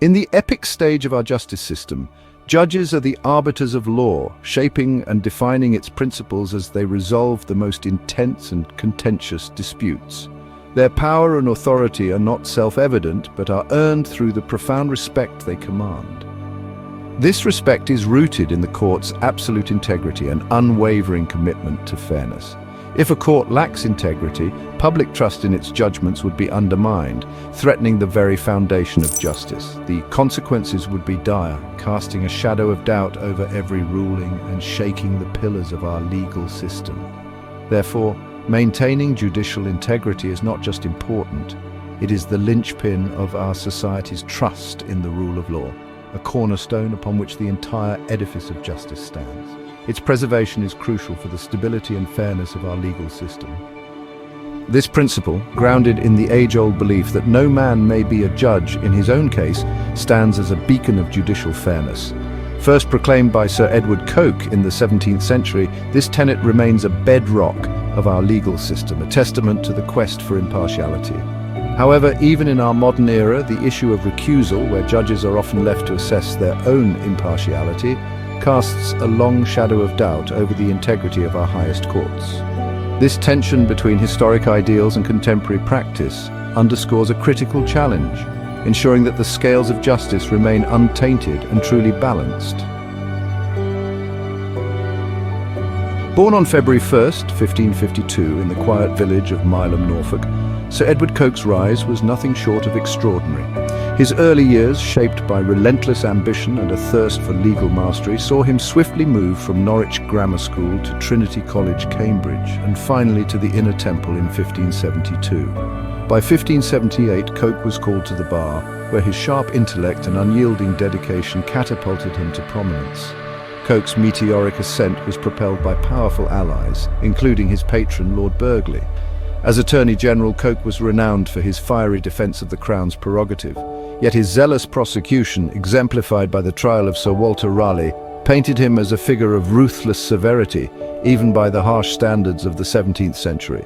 In the epic stage of our justice system, judges are the arbiters of law, shaping and defining its principles as they resolve the most intense and contentious disputes. Their power and authority are not self-evident, but are earned through the profound respect they command. This respect is rooted in the court's absolute integrity and unwavering commitment to fairness. If a court lacks integrity, public trust in its judgments would be undermined, threatening the very foundation of justice. The consequences would be dire, casting a shadow of doubt over every ruling and shaking the pillars of our legal system. Therefore, maintaining judicial integrity is not just important, it is the linchpin of our society's trust in the rule of law, a cornerstone upon which the entire edifice of justice stands. Its preservation is crucial for the stability and fairness of our legal system. This principle, grounded in the age-old belief that no man may be a judge in his own case, stands as a beacon of judicial fairness. First proclaimed by Sir Edward Coke in the 17th century, this tenet remains a bedrock of our legal system, a testament to the quest for impartiality. However, even in our modern era, the issue of recusal, where judges are often left to assess their own impartiality, casts a long shadow of doubt over the integrity of our highest courts. This tension between historic ideals and contemporary practice underscores a critical challenge, ensuring that the scales of justice remain untainted and truly balanced. Born on February 1st, 1552, in the quiet village of Mileham, Norfolk, Sir Edward Coke's rise was nothing short of extraordinary. His early years, shaped by relentless ambition and a thirst for legal mastery, saw him swiftly move from Norwich Grammar School to Trinity College, Cambridge, and finally to the Inner Temple in 1572. By 1578, Coke was called to the bar, where his sharp intellect and unyielding dedication catapulted him to prominence. Coke's meteoric ascent was propelled by powerful allies, including his patron, Lord Burghley. As Attorney General, Coke was renowned for his fiery defence of the Crown's prerogative. Yet his zealous prosecution, exemplified by the trial of Sir Walter Raleigh, painted him as a figure of ruthless severity, even by the harsh standards of the 17th century.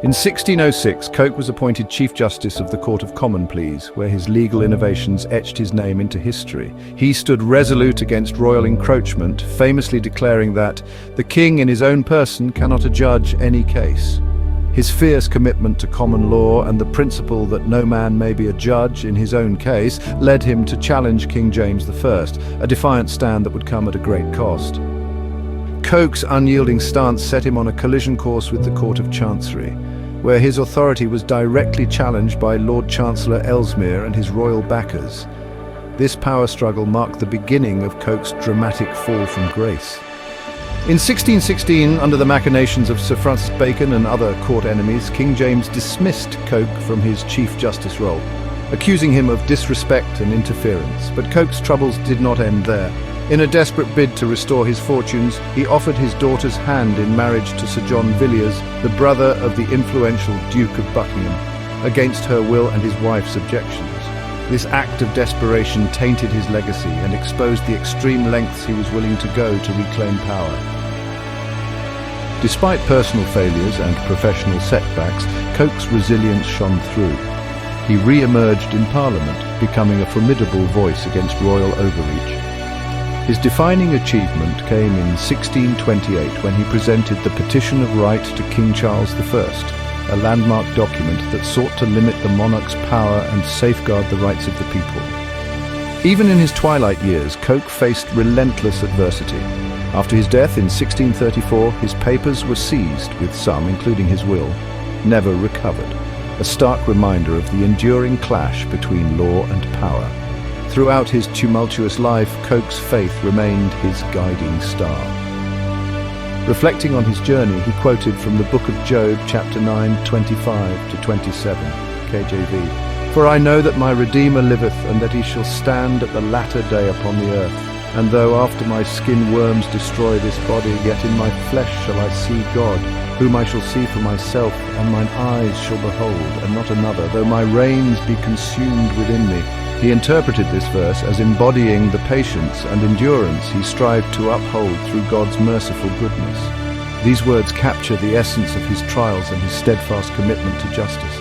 In 1606, Coke was appointed Chief Justice of the Court of Common Pleas, where his legal innovations etched his name into history. He stood resolute against royal encroachment, famously declaring that the king in his own person cannot adjudge any case. His fierce commitment to common law and the principle that no man may be a judge in his own case led him to challenge King James I, a defiant stand that would come at a great cost. Coke's unyielding stance set him on a collision course with the Court of Chancery, where his authority was directly challenged by Lord Chancellor Ellesmere and his royal backers. This power struggle marked the beginning of Coke's dramatic fall from grace. In 1616, under the machinations of Sir Francis Bacon and other court enemies, King James dismissed Coke from his Chief Justice role, accusing him of disrespect and interference. But Coke's troubles did not end there. In a desperate bid to restore his fortunes, he offered his daughter's hand in marriage to Sir John Villiers, the brother of the influential Duke of Buckingham, against her will and his wife's objections. This act of desperation tainted his legacy and exposed the extreme lengths he was willing to go to reclaim power. Despite personal failures and professional setbacks, Coke's resilience shone through. He re-emerged in Parliament, becoming a formidable voice against royal overreach. His defining achievement came in 1628 when he presented the Petition of Right to King Charles I, a landmark document that sought to limit the monarch's power and safeguard the rights of the people. Even in his twilight years, Coke faced relentless adversity. After his death in 1634, his papers were seized, with some, including his will, never recovered, a stark reminder of the enduring clash between law and power. Throughout his tumultuous life, Coke's faith remained his guiding star. Reflecting on his journey, he quoted from the book of Job, chapter 9, 25 to 27, KJV. "For I know that my Redeemer liveth, and that he shall stand at the latter day upon the earth. And though after my skin worms destroy this body, yet in my flesh shall I see God, whom I shall see for myself, and mine eyes shall behold, and not another, though my reins be consumed within me." He interpreted this verse as embodying the patience and endurance he strived to uphold through God's merciful goodness. These words capture the essence of his trials and his steadfast commitment to justice.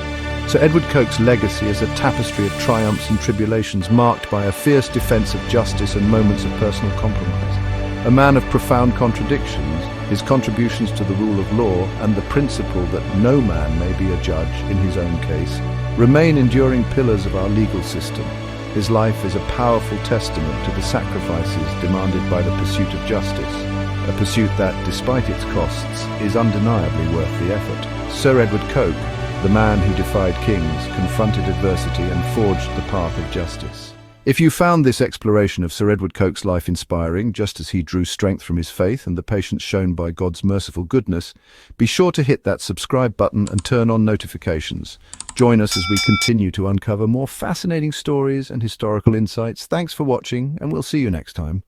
Sir Edward Coke's legacy is a tapestry of triumphs and tribulations marked by a fierce defense of justice and moments of personal compromise. A man of profound contradictions, his contributions to the rule of law and the principle that no man may be a judge in his own case remain enduring pillars of our legal system. His life is a powerful testament to the sacrifices demanded by the pursuit of justice, a pursuit that, despite its costs, is undeniably worth the effort. Sir Edward Coke, the man who defied kings, confronted adversity and forged the path of justice. If you found this exploration of Sir Edward Coke's life inspiring, just as he drew strength from his faith and the patience shown by God's merciful goodness, be sure to hit that subscribe button and turn on notifications. Join us as we continue to uncover more fascinating stories and historical insights. Thanks for watching, and we'll see you next time.